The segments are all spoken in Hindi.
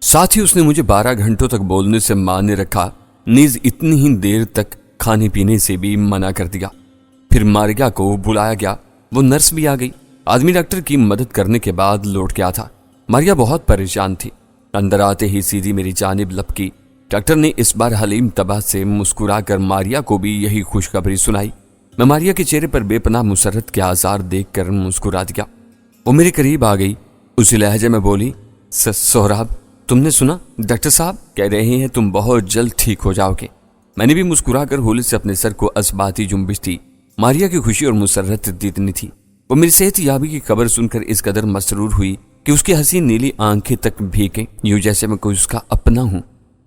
साथ ही उसने मुझे 12 घंटों तक बोलने से माने रखा, नीज इतनी ही देर तक खाने पीने से भी मना कर दिया। फिर मारिया को बुलाया गया। वो नर्स भी आ गई। आदमी डॉक्टर की मदद करने के बाद लौट गया था। मारिया बहुत परेशान थी। अंदर आते ही सीधी मेरी जानिब लपकी। डॉक्टर ने इस बार हलीम तबाह से मुस्कुराकर मारिया को भी यही खुशखबरी सुनाई। मैं मारिया के चेहरे पर बेपनाह मुसर्रत के आसार देखकर मुस्कुरा दिया। वो मेरे करीब आ गई। उसी लहजे में बोली, सोहराब, तुमने सुना? डॉक्टर साहब कह रहे हैं तुम बहुत जल्द ठीक हो जाओगे। मैंने भी मुस्कुराकर होली से अपने सर को असबाती जुम्बिश दी। मारिया की खुशी और मुसर्रत इतनी थी। वो मेरी सेहत याबी की खबर सुनकर इस कदर मसरूर हुई कि उसकी हसीन नीली आंखें तक भीगे, यूं जैसे मैं कोई उसका अपना हूं।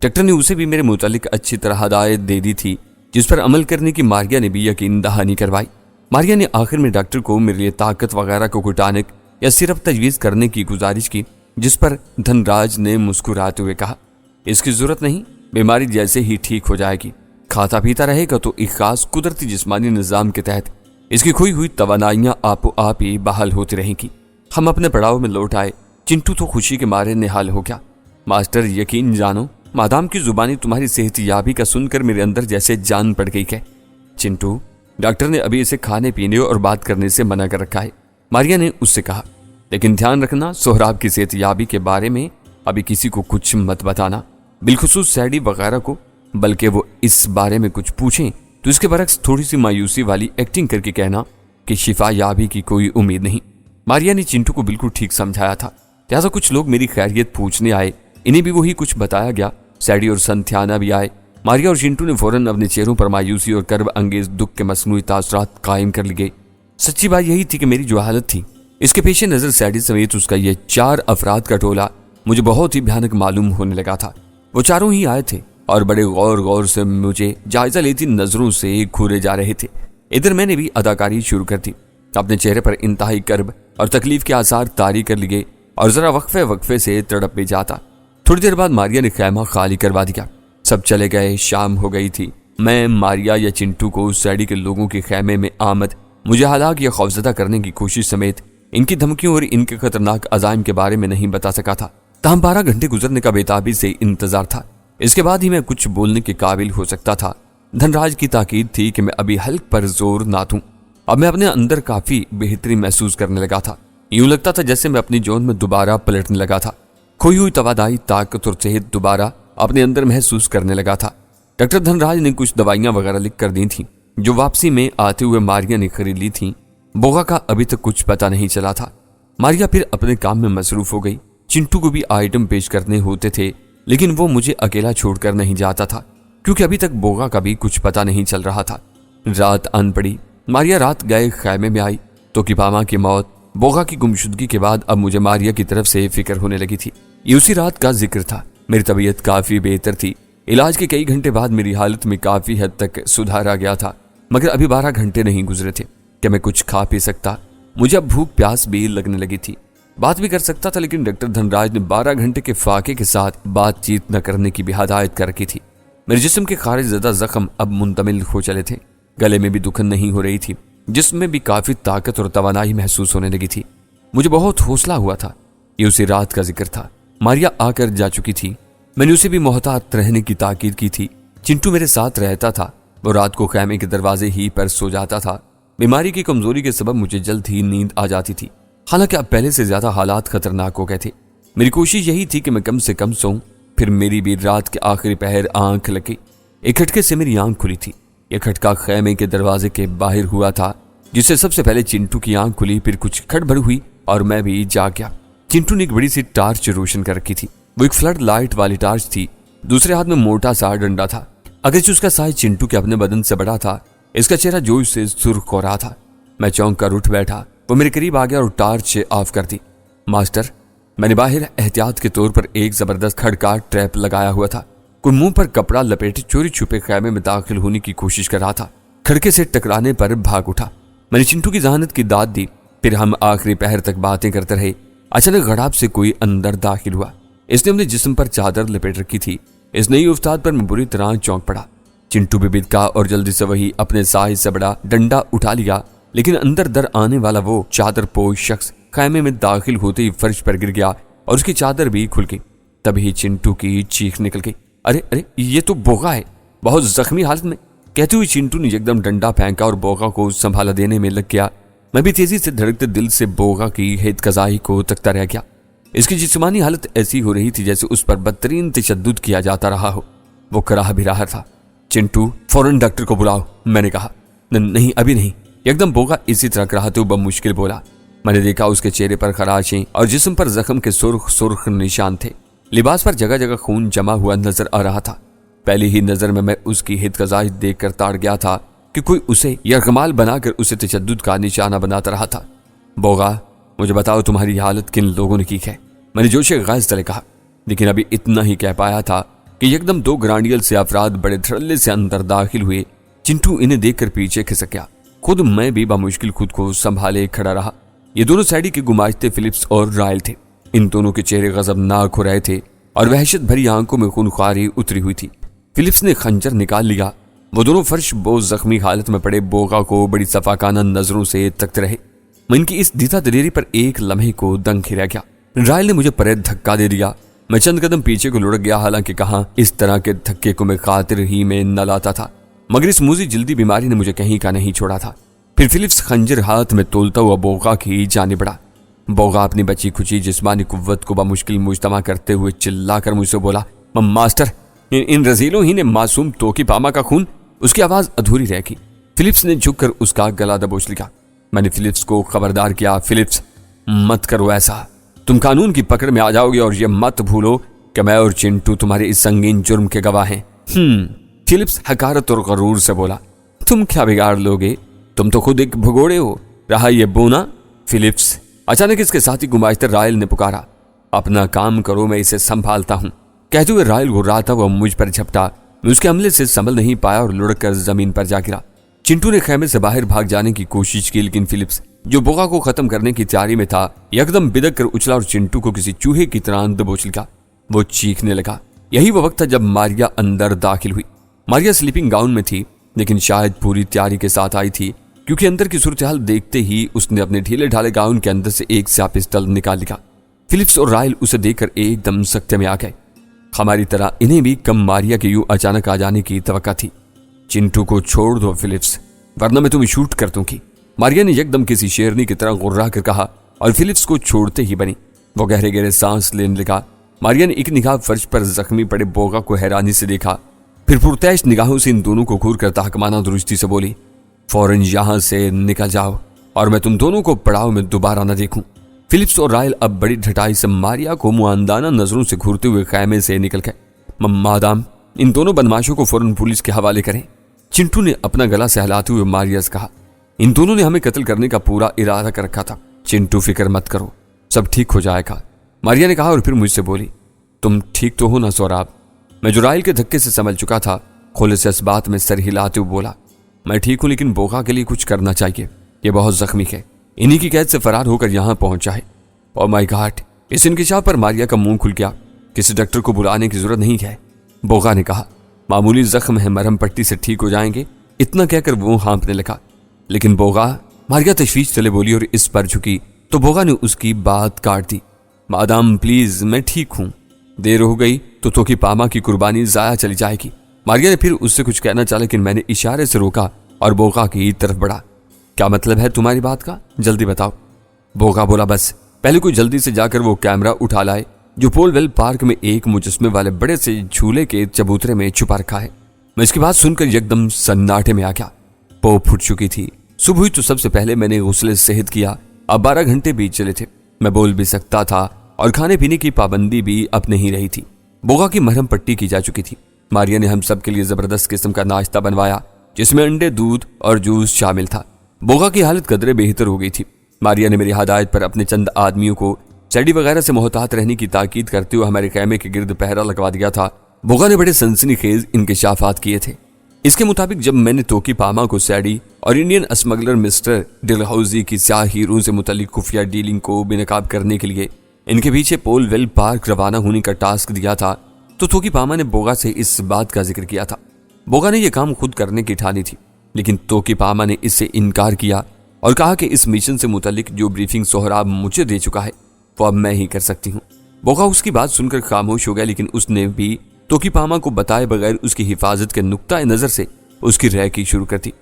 डॉक्टर ने उसे भी मेरे मुतालिक अच्छी तरह हदायत दे दी थी, जिस पर अमल करने की मारिया ने भी यकीन दहानी करवाई। मारिया ने आखिर में डॉक्टर को मेरे लिए ताकत वगैरह को घुटाने या सिर्फ तजवीज़ करने की गुजारिश की, जिस पर धनराज ने मुस्कुराते हुए कहा, इसकी जरूरत नहीं, बीमारी जैसे ही ठीक हो जाएगी। खाता पीता रहेगा तो एक खास कुदरती जिस्मानी निज़ाम के तहत इसकी खोई हुई तवानाइयाँ आपो आप ही बहाल होती रहेंगी। हम अपने पड़ाव में लौट आए। चिंटू तो खुशी के मारे निहाल हो गया। मास्टर, यकीन जानो, मादाम की जुबानी तुम्हारी सेहत याबी का सुनकर मेरे अंदर जैसे जान पड़ गई है। चिंटू, डॉक्टर ने अभी इसे खाने पीने और बात करने से मना कर रखा है, मारिया ने उससे कहा। लेकिन ध्यान रखना, सोहराब की सेहत याबी के बारे में अभी किसी को कुछ मत बताना, बिलखुसूस सैडी वगैरह को, बल्कि वो इस बारे में कुछ पूछें तो इसके बरक्स थोड़ी सी मायूसी वाली एक्टिंग करके कहना कि शिफा याबी की कोई उम्मीद नहीं। मारिया ने चिंटू को बिल्कुल ठीक समझाया था। लिहाजा कुछ लोग मेरी खैरियत पूछने आए, इन्हें भी वही कुछ बताया गया। सैडी और संथ्याना भी आए। मारिया और चिंटू ने फौरन अपने चेहरों पर मायूसी और कर्ब अंगेज दुख के मसनूई तासरात कायम कर लिए। सच्ची बात यही थी कि मेरी जो हालत थी, इसके पेश नजर सैडी समेत उसका ये 4 अफराद का टोला मुझे बहुत ही भयानक मालूम होने लगा था। वो चारों ही आए थे और बड़े गौर से मुझे जायजा लेती नजरों से घूरे जा रहे थे। इधर मैंने भी अदाकारी शुरू कर दी। अपने चेहरे पर इंतहाई कर्ब और तकलीफ के आसार तारी कर लिए और जरा वक्फे से तड़प भी जाता। थोड़ी देर बाद मारिया ने खैमा खाली करवा दिया। सब चले गए। शाम हो गई थी। मैं, मारिया या चिंटू को सैडी के लोगों के खैमे में आमद, मुझे हालाक या खौफजदा करने की कोशिश समेत इनकी धमकियों और इनके खतरनाक अजाइम के बारे में नहीं बता सका था। तमाम 12 घंटे गुजरने का बेताबी से इंतजार था। इसके बाद ही मैं कुछ बोलने के काबिल हो सकता था। धनराज की ताकीद थी कि मैं अभी हल्क पर जोर ना दूं। अब मैं अपने अंदर काफी बेहतरी महसूस करने लगा था। यूं लगता था जैसे मैं अपनी जोन में दोबारा पलटने लगा था। खोई हुई तवादाई ताकत और सेहत दोबारा अपने अंदर महसूस करने लगा था। डॉक्टर धनराज ने कुछ दवाइयां वगैरह लिख कर दी थी, जो वापसी में आते हुए मारिया ने खरीद ली थी। बोगा का अभी तक कुछ पता नहीं चला था। मारिया फिर अपने काम में मसरूफ हो गई। चिंटू को भी आइटम पेश करने होते थे, लेकिन वो मुझे अकेला छोड़कर नहीं जाता था, क्योंकि अभी तक बोगा का भी कुछ पता नहीं चल रहा था। रात आन पड़ी। मारिया रात गए खैमे में आई तो किपामा की मौत, बोगा की गुमशुदगी के बाद अब मुझे मारिया की तरफ से फिक्र होने लगी थी। ये उसी रात का जिक्र था। मेरी तबीयत काफी बेहतर थी। इलाज के कई घंटे बाद मेरी हालत में काफी हद तक सुधार आ गया था, मगर अभी 12 घंटे नहीं गुजरे थे कि मैं कुछ खा पी सकता। मुझे अब भूख प्यास भी लगने लगी थी। बात भी कर सकता था, लेकिन डॉक्टर धनराज ने 12 घंटे के फाके के साथ बातचीत न करने की भी हदायत कर रखी थी। मेरे जिस्म के खारिज ज़्यादा जख्म अब मुंतमिल हो चले थे। गले में भी दुखन नहीं हो रही थी। जिस्म में भी काफी ताकत और तवानाई महसूस होने लगी थी। मुझे बहुत हौसला हुआ था। ये उसी रात का जिक्र था। मारिया आकर जा चुकी थी। मैंने उसे भी मोहतात रहने की ताकीद की थी। चिंटू मेरे साथ रहता था। वो रात को खैमे के दरवाजे ही पर सो जाता था। बीमारी की कमजोरी के सबब मुझे जल्द ही नींद आ जाती थी। हालांकि अब पहले से ज्यादा हालात खतरनाक हो गए थे। मेरी कोशिश यही थी कि मैं कम से कम सोऊं। फिर मेरी भी रात के आखिरी पहर आंख लगी। एक खटके से मेरी आंख खुली थी। यह खटका खैमे के दरवाजे के बाहर हुआ था, जिससे सबसे पहले चिंटू की आंख खुली, फिर कुछ खड़बड़ हुई और मैं भी जाग गया। चिंटू ने एक बड़ी सी टार्च रोशन कर रखी थी। वो एक फ्लड लाइट वाली टार्च थी। दूसरे हाथ में मोटा सा डंडा था। अगरचे उसका साइज चिंटू के अपने बदन से बड़ा था, इसका चेहरा जोश से सुर्ख हो रहा था। मैं चौंक कर उठ बैठा। वो मेरे करीब आ गया और टार्च ऑफ कर दी। मास्टर, मैंने बाहर एहतियात के तौर पर एक जबरदस्त खड़का ट्रैप लगाया हुआ था। कोई मुंह पर कपड़ा लपेटे चोरी छुपे खैमे में दाखिल होने की कोशिश कर रहा था। खड़के से टकराने पर भाग उठा। मैंने चिंटू की जहानत की दाद दी। फिर हम आखिरी पहर तक बातें करते रहे। अचानक गड़ाप से कोई अंदर दाखिल हुआ। इसने अपने जिस्म पर चादर लपेट रखी थी। इस नई उस्ताद पर मैं बुरी तरह चौंक पड़ा। चिंटू भी बिदका और जल्दी से वही अपने साइज से बड़ा डंडा उठा लिया, लेकिन अंदर दर आने वाला वो चादर पोश शख्स खैमे में दाखिल होते ही फर्श पर गिर गया और उसकी चादर भी खुल गई। तभी चिंटू की चीख निकल गई। अरे अरे, ये तो बोगा है, बहुत जख्मी हालत में। कहते हुए चिंटू ने एकदम डंडा फेंका और बोगा को संभाला देने में लग गया। मैं भी तेजी से धड़कते दिल से बोगा की हेतकजाई को तकता रह गया। इसकी जिस्मानी हालत ऐसी हो रही थी जैसे उस पर बदतरीन तशद्दुद किया जाता रहा हो। वो कराह भी रहा था। चिंटू, फौरन डॉक्टर को बुलाओ, मैंने कहा। नहीं, अभी नहीं, एकदम बोगा इसी तरह कराहते हुए मुश्किल बोला। मैंने देखा उसके चेहरे पर खराशें और जिस्म पर जख्म के सुर्ख सुर्ख निशान थे। लिबास पर जगह जगह खून जमा हुआ नजर आ रहा था। पहली ही नजर में मैं उसकी हितकजाई देखकर ताड़ गया था कि कोई उसे यरगमाल बनाकर उसे तशद्दुद का निशाना बनाता रहा था। बोगा, मुझे बताओ तुम्हारी हालत किन लोगों ने की है, मैंने जोशे गैज़ तले कहा। लेकिन अभी इतना ही कह पाया था कि एकदम दो ग्रांडियल से अफराद बड़े धड़ल्ले से अंदर दाखिल हुए। चिंटू इन्हें देखकर पीछे खिसक गया। खुद मैं भी बामुश्किल खुद को संभाले खड़ा रहा। ये दोनों सैडी के गुमाश्ते फिलिप्स और रायल थे। इन दोनों के चेहरे गजबनाक हो रहे थे और वहशत भरी आंखों में खूनख्वारी उतरी हुई थी। फिलिप्स ने खंजर निकाल लिया। वो दोनों फर्श बोझ जख्मी हालत में पड़े बोगा को बड़ी सफाकाना नजरों से तकते रहे। मैं इनकी इस दीदा दलेरी पर एक लम्हे को दंग ही रह गया। रायल ने मुझे परे धक्का दे दिया। मैं चंद कदम पीछे को लुढ़क गया। हालांकि कहां इस तरह के धक्के को मैं खातिर ही में न लाता था, मगर इस मूजी जल्दी बीमारी ने मुझे कहीं का नहीं छोड़ा था। फिर फिलिप्स खंजर हाथ में तोलता हुआ बोगा की जाने बढ़ा। बोगा अपनी बची खुची जिस्मानी कुव्वत को बामुश्किल मुजतमा करते हुए चिल्लाकर मुझसे बोला, मास्टर, इन रजीलों ही ने मासूम तोकी पामा का खून। उसकी आवाज अधूरी रह गई। फिलिप्स ने झुककर उसका गला दबोच लिया। मैंने फिलिप्स को खबरदार किया, फिलिप्स, मत करो ऐसा, तुम कानून की पकड़ में आ जाओगे और ये मत भूलो कि मैं और चिंटू तुम्हारे इस संगीन जुर्म के गवाह हैं। फिलिप्स हकारत और गरूर से बोला, तुम क्या बिगाड़ लोगे, तुम तो खुद एक भगोड़े हो, रहा ये बोना। फिलिप्स, अचानक इसके साथी गुमाश्ते रायल ने पुकारा, अपना काम करो, मैं इसे संभालता हूं। कहते हुए रायल घुर्राता हुआ मुझ पर झपटा। मैं उसके हमले से संभल नहीं पाया और लुढ़क जमीन पर जा गिरा। चिंटू ने खैमे से बाहर भाग जाने की कोशिश की, लेकिन फिलिप्स, जो बोगा को खत्म करने की तैयारी में था, एकदम बिदक कर उछला और चिंटू को किसी चूहे की तरह दबोच लिया। वो चीखने लगा। यही वो वक्त था जब मारिया अंदर दाखिल हुई। मारिया स्लीपिंग गाउन में थी, लेकिन शायद पूरी तैयारी के साथ आई थी, क्योंकि अंदर की सूरत-हाल देखते ही उसने अपने ढीले ढाले गाउन के अंदर से एक स्या पिस्टल निकाल लिया। फिलिप्स और रायल उसे देखकर एकदम सख्ते में आ गए। हमारी तरह इन्हें भी कम मारिया के यूं अचानक आ जाने की तवक्का थी। चिंटू को छोड़ दो फिलिप्स, वरना मैं तुम्हें शूट कर दूंगी, मारिया ने एकदम किसी शेरनी की तरह गुर्रा कर कहा और फिलिप्स को छोड़ते ही बनी। वो गहरे गहरे सांस लेने लगा। मारिया ने एक निगाह फर्श पर जख्मी पड़े बोगा को हैरानी से देखा, फिर पुरतैश निगाहों से इन दोनों को घूर कर तहकमाना दुरुस्ती से बोली, फौरन यहां से निकल जाओ और मैं तुम दोनों को पड़ाव में दोबारा न देखूं। फिलिप्स और रायल अब बड़ी ढटाई से मारिया को मुआंदाना नजरों से घूरते हुए खैमे से निकल गए। मादाम, इन दोनों बदमाशों को फौरन पुलिस के हवाले करें, चिंटू ने अपना गला सहलाते हुए मारिया से कहा। इन दोनों ने हमें कत्ल करने का पूरा इरादा कर रखा था। चिंटू, फिक्र मत करो, सब ठीक हो जाएगा, मारिया ने कहा और फिर मुझसे बोली, तुम ठीक तो हो ना सौराब? मैं जो रायल के धक्के से संभल चुका था, खोले से इस बात में सर हिलाते हुए बोला, मैं ठीक हूं, लेकिन बोगा के लिए कुछ करना चाहिए। ये बहुत जख्मी है, इन्हीं की कैद से फरार होकर यहां पहुंचा है। Oh my God! इस इंकिशाफ पर मारिया का मुंह खुल गया। किसी डॉक्टर को बुलाने की जरूरत नहीं है, बोगा ने कहा। मामूली जख्म है, मरहम पट्टी से ठीक हो जाएंगे, इतना कहकर वो हाँफने लगा। लेकिन बोगा, मारिया तशवीश चले बोली और इस पर झुकी तो बोगा ने उसकी बात काट दी। मादाम प्लीज, मैं ठीक हूं, देर हो गई तो तोकी पामा की कुर्बानी जाया चली जाएगी। मारिया ने फिर उससे कुछ कहना चाहा, लेकिन मैंने इशारे से रोका और बोगा की तरफ बढ़ा। क्या मतलब है तुम्हारी बात का, जल्दी बताओ। बोगा बोला, बस पहले कोई जल्दी से जाकर वो कैमरा उठा लाए जो पोलवेल पार्क में एक मुजस्मे वाले बड़े से झूले के चबूतरे में छुपा रखा है। मैं इसकी बात सुनकर एकदम सन्नाटे में आ गया। पो फुट चुकी थी। सुबह हुई तो सबसे पहले मैंने गुस्ले सेहत किया। अब 12 घंटे बीत चले थे। मैं बोल भी सकता था और खाने पीने की पाबंदी भी अब नहीं रही थी। बोगा की मरहम पट्टी की जा चुकी थी। मारिया ने हम सब के लिए जबरदस्त किस्म का नाश्ता बनवाया, जिसमें अंडे, दूध और जूस शामिल था। बोगा की हालत कदरे बेहतर हो गई थी। मारिया ने मेरी हदायत पर अपने चंद आदमियों को चैडी वगैरह से मोहतात रहने की ताकीद करते हुए हमारे खैमे के गिर्द पहरा लगवा दिया था। बोगा ने बड़े सनसनीखेज इंकिशाफात किए थे। इसके मुताबिक जब मैंने तोकी पामा को सैडी और इंडियन स्मगलर मिस्टर डिलहाउजी की स्याह हीरों से मुतल्लिक खुफिया डीलिंग को बेनकाब करने के लिए इनके पीछे पोलवेल पार्क रवाना होने का टास्क दिया था, तो तोकी पामा ने बोगा से इस बात का जिक्र किया था। बोगा ने यह काम खुद करने की ठानी थी, लेकिन तोकी पामा ने इससे इनकार किया और कहा कि इस मिशन से मुतल्लिक जो ब्रीफिंग सोहराब मुझे दे चुका है वो अब मैं ही कर सकती हूँ। बोगा उसकी बात सुनकर खामोश हो गया, लेकिन उसने भी तोकी पामा को बताए बगैर उसकी हिफाजत के नुक्ता नजर से उसकी रैकी शुरू कर दी।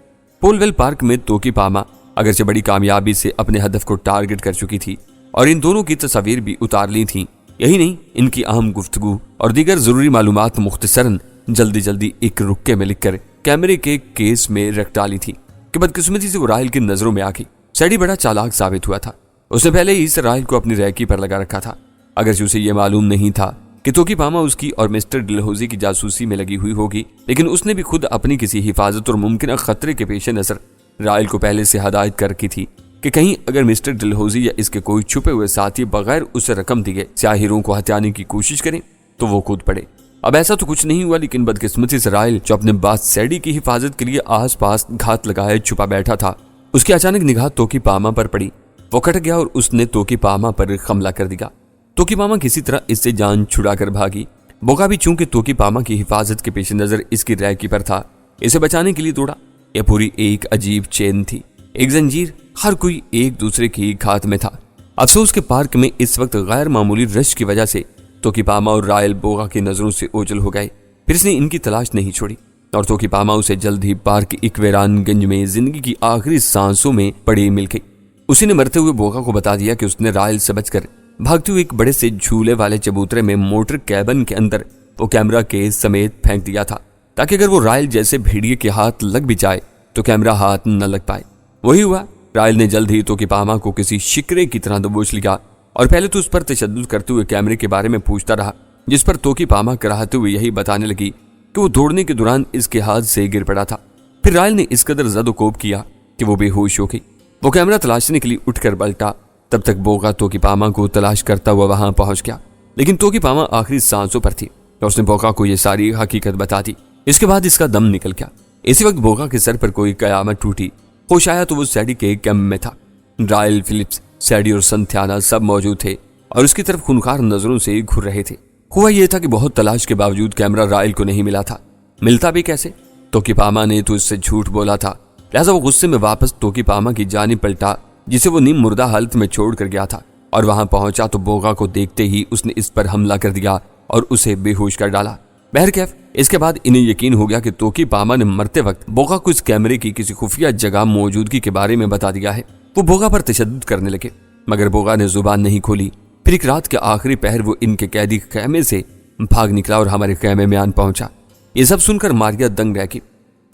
पोलवेल पार्क में तोकी पामा अगरचे बड़ी कामयाबी से अपने हदफ को टारगेट कर चुकी थी और इन दोनों की तस्वीर भी उतार ली थी। यही नहीं, इनकी अहम गुफ्तगू और दीगर जरूरी मालूमात मुख्तसरन जल्दी जल्दी एक रुक्के में लिखकर कैमरे के केस में रख डाली थी कि बदकिस्मती से वो राहिल की नजरों में आके सैडी बड़ा चालाक साबित हुआ था। उसने पहले ही इस राहिल को अपनी रैकी पर लगा रखा था। अगरचे उसे यह मालूम नहीं था कि तोकी पामा उसकी और मिस्टर डलहौजी की जासूसी में लगी हुई होगी, लेकिन उसने भी खुद अपनी किसी हिफाजत और मुमकिन खतरे के पेश नजर राहिल को पहले से हदायत कर रखी थी कि कहीं अगर मिस्टर डलहौजी या इसके कोई छुपे हुए साथी बगैर उसे रकम दिए स्याहिरों को हत्याने की कोशिश करें तो वो कूद पड़े। अब ऐसा तो कुछ नहीं हुआ, लेकिन बदकिस्मती से राहिल जो अपने बात सैडी की हिफाजत के लिए आस पास घात लगाए छुपा बैठा था, उसकी अचानक निगाह तोकी पामा पर पड़ी। वो कट गया और उसने तोकी पामा पर हमला कर दिया। तोकी पामा किसी तरह इससे जान छुड़ा कर भागी। बोगा भी चूंकि तोकी पामा की हिफाजत के पेश नजर इसकी रैकी पर था, इसे बचाने के लिए दौड़ा। यह पूरी एक अजीब चेन थी, एक जंजीर, हर कोई एक दूसरे की घात में था। अफसोस के पार्क में इस वक्त गैर मामूली रश की वजह से तोकी पामा और रायल बोगा की नजरों से ओझल हो गए। फिर इसने इनकी तलाश नहीं छोड़ी और तोकी पामा उसे जल्द ही पार्क एक वीरानगंज में जिंदगी की आखिरी सांसों में पड़ी मिल गई। उसी ने मरते हुए बोगा को बता दिया कि उसने रायल से बचकर भागते हुए एक बड़े से झूले वाले चबूतरे में मोटर कैबिन के अंदर वो कैमरा केस समेत फेंक दिया था, ताकि अगर वो रायल जैसे भेड़िए के हाथ लग भी जाए तो कैमरा हाथ न लग पाए। वही हुआ। रायल ने जल्द ही तोकी पामा को किसी शिकरे की तरह दबोच लिया और पहले तो उस पर तशद्दुद करते हुए कैमरे के बारे में पूछता रहा, जिस पर तोकी पामा कराहते हुए यही बताने लगी कि वो दौड़ने के दौरान इसके हाथ से गिर पड़ा था। फिर रायल ने इस कदर जदोकोब किया कि वो बेहोश हो गई। वो कैमरा तलाशने के लिए उठकर पलटा। तब तक बोगा तोकी पामा को तलाश करता हुआ वहां पहुंच गया, लेकिन तोकी पामा आखिरी सांसों पर थी और उसने बोगा को यह सारी हकीकत बता दी। इसके बाद इसका दम निकल गया। इसी वक्त बोगा के सर पर कोई कयामत टूटी। होश आया तो वो सैडी के कैंप में था। रायल, फिलिप्स, सैडी और संथ्याना सब मौजूद थे और उसकी तरफ खूनखार नजरों से घूर रहे थे। हुआ यह था कि बहुत तलाश के बावजूद कैमरा रायल को नहीं मिला था। मिलता भी कैसे? तोकी पामा ने तो इससे झूठ बोला था, लिहाजा वो गुस्से में वापस तोकी पामा की जानिब पलटा, जिसे वो नीम मुर्दा हालत में छोड़ कर गया था, और वहां पहुंचा तो बोगा को देखते ही उसने इस पर हमला कर दिया और उसे बेहोश कर डाला। बहरकैफ इसके बाद इन्हें यकीन हो गया कि तोकी पामा ने मरते वक्त बोगा को इस कैमरे की किसी खुफिया जगह मौजूदगी के बारे में बता दिया है। वो बोगा पर तशद्दुद करने लगे, मगर बोगा ने जुबान नहीं खोली। फिर एक रात के आखिरी पहर वो इनके कैदी खेमे से भाग निकला और हमारे खेमे में आन पहुंचा। ये सब सुनकर मारिया दंग रह गई।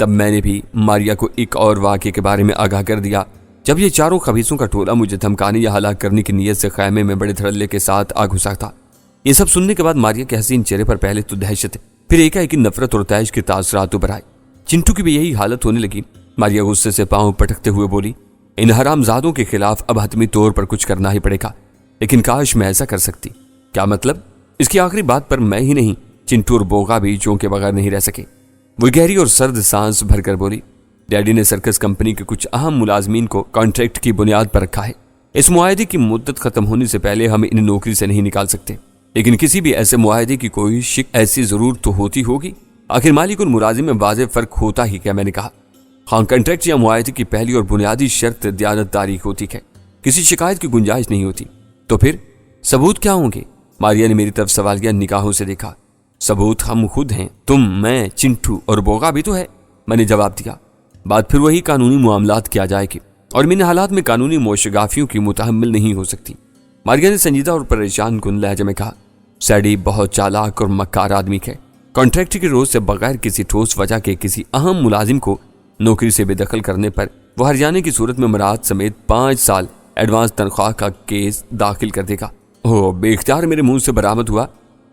तब मैंने भी मारिया को एक और वाक़े के बारे में आगाह कर दिया। जब ये चारों खबीसों का टोला मुझे धमकाने या हलाक करने की नीयत से खेमे में बड़े धड़ल्ले के साथ आ घुसा था। ये सब सुनने के बाद मारिया के हसीन चेहरे पर पहले तो दहशत, फिर एकाएक नफरत और तैश के तासरात उभर आए। चिंटू की भी यही हालत होने लगी। मारिया गुस्से से पांव पटकते हुए बोली, इन हरामजादों के खिलाफ अब हतमी तौर पर कुछ करना ही पड़ेगा, लेकिन काश मैं ऐसा कर सकती। क्या मतलब? इसकी आखिरी बात पर मैं ही नहीं, चिंटू और बोगा भी चौंके बगैर नहीं रह सके। वो गहरी और सर्द सांस भरकर बोली, डैडी ने सर्कस कंपनी के कुछ अहम मुलाजमीन को कॉन्ट्रैक्ट की बुनियाद पर रखा है। इस मुआहदे की मुद्दत खत्म होने से पहले हम इन्हें नौकरी से नहीं निकाल सकते, लेकिन किसी भी ऐसे मुआहदे की कोई शिक ऐसी जरूर तो होती होगी। आखिर मालिक और मुलाजिम में वाज़ेह फर्क होता ही क्या? मैंने कहा, हाँ, कॉन्ट्रैक्ट या मुआहदे की पहली और बुनियादी शर्त दयानतदारी होती है, किसी शिकायत की गुंजाइश नहीं होती। तो फिर सबूत क्या होंगे? मारिया ने मेरी तरफ सवालिया निगाहों से देखा। सबूत हम खुद हैं, तुम, मैं, चिंटू और बोगा भी तो है, मैंने जवाब दिया। बात फिर वही कानूनी मामलात किया जाएगी और इन हालात में कानूनी मोशगाफियों की मुतहम्मिल नहीं हो सकती। मारिया ने संजीदा और परेशान कुन लहजे में कहा, सैडी बहुत चालाक और मक्कार आदमी है। कॉन्ट्रैक्ट के रोज से बगैर किसी ठोस वजह के किसी अहम मुलाजिम को नौकरी से बेदखल करने पर वो हर्जाने की सूरत में मराहत समेत 5 साल एडवांस तनख्वाह का केस दाखिल कर देगा। ओह, बेख्तियार मेरे मुंह से बरामद हुआ।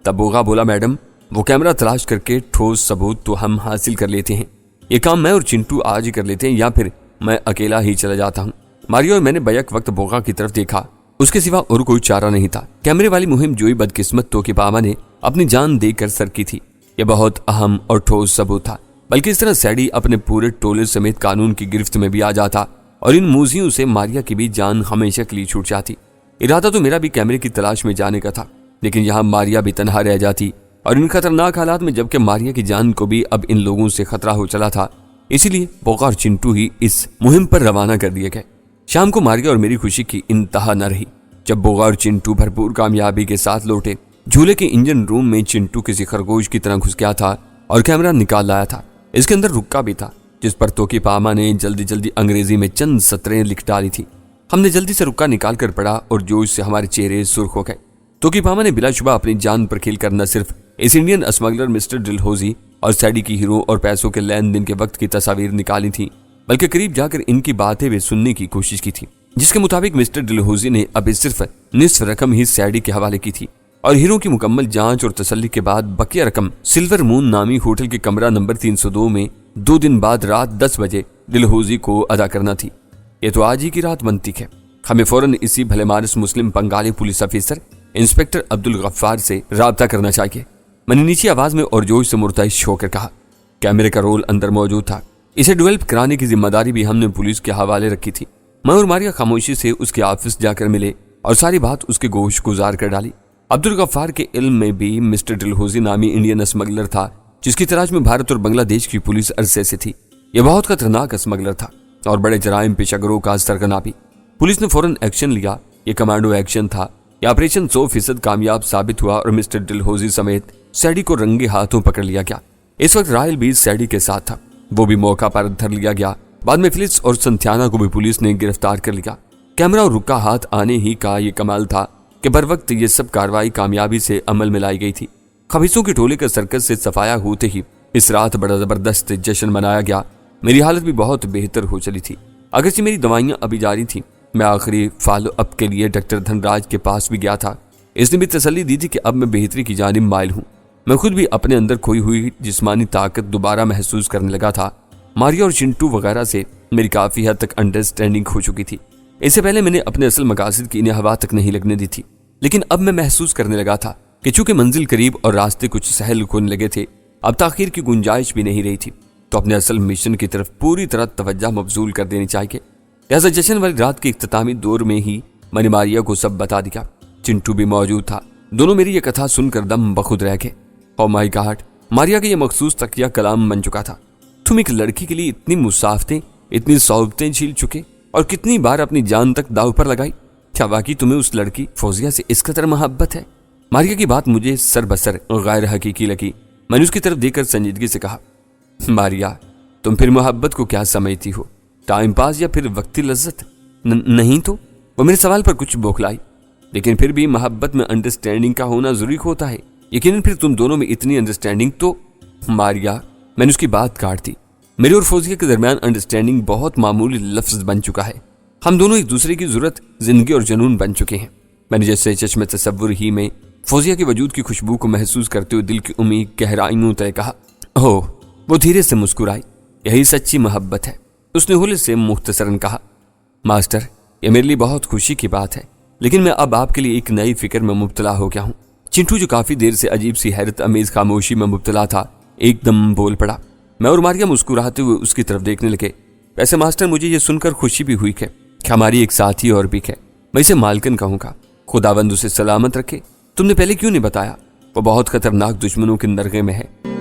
तब बोगा बोला, मैडम, वो कैमरा तलाश करके ठोस सबूत तो हम हासिल कर लेते हैं। ये काम मैं और चिंटू आज ही कर लेते हैं, या फिर मैं अकेला ही चला जाता हूँ। मारिया और मैंने बैक वक्त बोगा की तरफ देखा। उसके सिवा और कोई चारा नहीं था। कैमरे वाली मुहिम जोई बदकिस्मत तोकी पामा ने अपनी जान देकर सर की थी। यह बहुत अहम और ठोस सबूत था, बल्कि इस तरह सैडी अपने पूरे टोले समेत कानून की गिरफ्त में भी आ जाता और इन मूजियों से मारिया की भी जान हमेशा के लिए छूट जाती। इरादा तो मेरा भी कैमरे की तलाश में जाने का था, लेकिन यहाँ मारिया भी तनहा रह जाती और इन खतरनाक हालात में, जबकि मारिया की जान को भी अब इन लोगों से खतरा हो चला था। इसीलिए बोगा और चिंटू ही इस मुहिम पर रवाना कर दिए गए। शाम को मारिया और मेरी खुशी की इंतहा न रही। जब बोगा और चिंटू भरपूर कामयाबी के साथ लौटे। झूले के इंजन रूम में चिंटू किसी खरगोश की तरह घुस गया था और कैमरा निकाल लाया था। इसके अंदर रुक्का भी था, जिस पर तोकी पामा ने जल्दी जल्दी अंग्रेजी में चंद सतरें लिख डाली थी। हमने जल्दी से रुक्का निकाल कर पढ़ा और जोश से हमारे चेहरे सुर्ख हो गए। तोकी पामा ने बिलाशुबा अपनी जान पर खेल कर न सिर्फ इस इंडियन स्मगलर मिस्टर डलहौजी और सैडी की हीरो और पैसों के लेन देन के वक्त की तस्वीर निकाली थी, बल्कि करीब जाकर इनकी बातें भी सुनने की कोशिश की थी, जिसके मुताबिक मिस्टर डलहौजी ने अभी सिर्फ निस्फ रकम ही सैडी के हवाले की थी और हीरो की मुकम्मल जांच और तसल्ली के बाद बकिया रकम सिल्वर मून नामी होटल के कमरा नंबर 302 में 2 दिन बाद रात 10 बजे डलहौजी को अदा करना थी। ये तो आज ही की रात बनती है। हमें फौरन इसी भलेमानस मुस्लिम Bengali police officer inspector Abdul Gaffar से राब्ता करना चाहिए। मैंने नीची आवाज में और जोश से मुर्तइश होकर कहा। कैमरे का रोल अंदर मौजूद था। इसे डेवलप कराने की जिम्मेदारी भी हमने पुलिस के हवाले रखी थी। मैं और मारिया खामोशी से उसके ऑफिस जाकर मिले और सारी बात उसके गोश गुजार कर डाली। अब्दुल गफ्फार के इल्म में भी मिस्टर डलहौजी नामी इंडियन स्मगलर था, जिसकी तलाश में भारत और बांग्लादेश की पुलिस अरसे से थी। यह बहुत खतरनाक स्मगलर था और बड़े जराइम पेशागरों का सरगना भी। पुलिस ने फौरन एक्शन लिया। यह कमांडो एक्शन था। यह ऑपरेशन 100% कामयाब साबित हुआ और मिस्टर डलहौजी समेत सैडी को रंगे हाथों पकड़ लिया गया। इस वक्त रायल भी सैडी के साथ था। वो भी मौका पर धर लिया गया। बाद में फिलिप्स और संथियाना को भी पुलिस ने गिरफ्तार कर लिया। कैमरा और रुक्का हाथ आने ही का ये कमाल था कि बर वक्त ये सब कार्रवाई कामयाबी से अमल में लाई गई थी। खबीसों के टोले का सर्कस से सफाया होते ही इस रात बड़ा जबरदस्त जश्न मनाया गया। मेरी हालत भी बहुत बेहतर हो चली थी। अगरचे मेरी दवाइयां अभी जारी थी। मैं आखिरी फॉलो अप के लिए डॉक्टर धनराज के पास भी गया था। इसने भी तसल्ली दी थी कि अब मैं बेहतरी की जानिब माइल हूँ। मैं खुद भी अपने अंदर खोई हुई जिस्मानी ताकत दोबारा महसूस करने लगा था। मारिया और चिंटू वगैरह से मेरी काफी हद तक अंडरस्टैंडिंग हो चुकी थी। इससे पहले मैंने अपने असल मकासद की इन्हें हवा तक नहीं लगने दी थी, लेकिन अब मैं महसूस करने लगा था कि चूंकि मंजिल करीब और रास्ते कुछ सहल होने लगे थे, अब ताखीर की गुंजाइश भी नहीं रही थी, तो अपने असल मिशन की तरफ पूरी तरह तवज्जो मबजूल कर देनी चाहिए। लिहाजा जश्न वाली रात के इख्तितामी दौर में ही मैंने मारिया को सब बता दिया। चिंटू भी मौजूद था। दोनों मेरी यह कथा सुनकर दम बखुद रह गए। ओ माय गॉड, मारिया का यह मखसूस तकिया कलाम बन चुका था। तुम एक लड़की के लिए इतनी मुसाफतें, इतनी सौबतें झील चुके और कितनी बार अपनी जान तक दाव पर लगाई। क्या वाकई तुम्हें उस लड़की फौजिया से इस कदर मोहब्बत है? मारिया की बात मुझे सर बसर गैर हकीकी लगी। मैंने उसकी तरफ देखकर संजीदगी से कहा, मारिया, तुम फिर मोहब्बत को क्या समझती हो? टाइम पास या फिर वक्ती लज्जत? नहीं तो। वो मेरे सवाल पर कुछ बौखलाई। लेकिन फिर भी मोहब्बत में अंडरस्टैंडिंग का होना जरूरी होता है। यकीनन फिर तुम दोनों में इतनी अंडरस्टैंडिंग तो। मारिया, मैंने उसकी बात काट दी। मेरे और फौजिया के दरमियान अंडरस्टैंडिंग बहुत मामूली लफ्ज बन चुका है। हम दोनों एक दूसरे की जरूरत, जिंदगी और जुनून बन चुके हैं। मैंने जैसे चश्मे तसव्वुर ही में फौजिया के वजूद की खुशबू को महसूस करते हुए दिल की उम्मीद गहराइयों तय कहा। ओह, वो धीरे से मुस्कुराई। यही सच्ची मोहब्बत है, उसने हुले से मुख्तसरन कहा। मास्टर, यह मेरे लिए बहुत खुशी की बात है, लेकिन मैं अब आपके लिए एक नई फिक्र में मुब्तला हो गया हूँ। चिंटू, जो काफी देर से अजीब सी हैरत अमेज खामोशी में मुब्तला था, एकदम बोल पड़ा। मैं और मारिया मुस्कुराते हुए उसकी तरफ देखने लगे। वैसे मास्टर, मुझे ये सुनकर खुशी भी हुई है कि हमारी एक साथी और भी है। मैं इसे मालकन कहूंगा। खुदाबंद उसे सलामत रखे। तुमने पहले क्यों नहीं बताया? वो बहुत खतरनाक दुश्मनों के नरगे में है।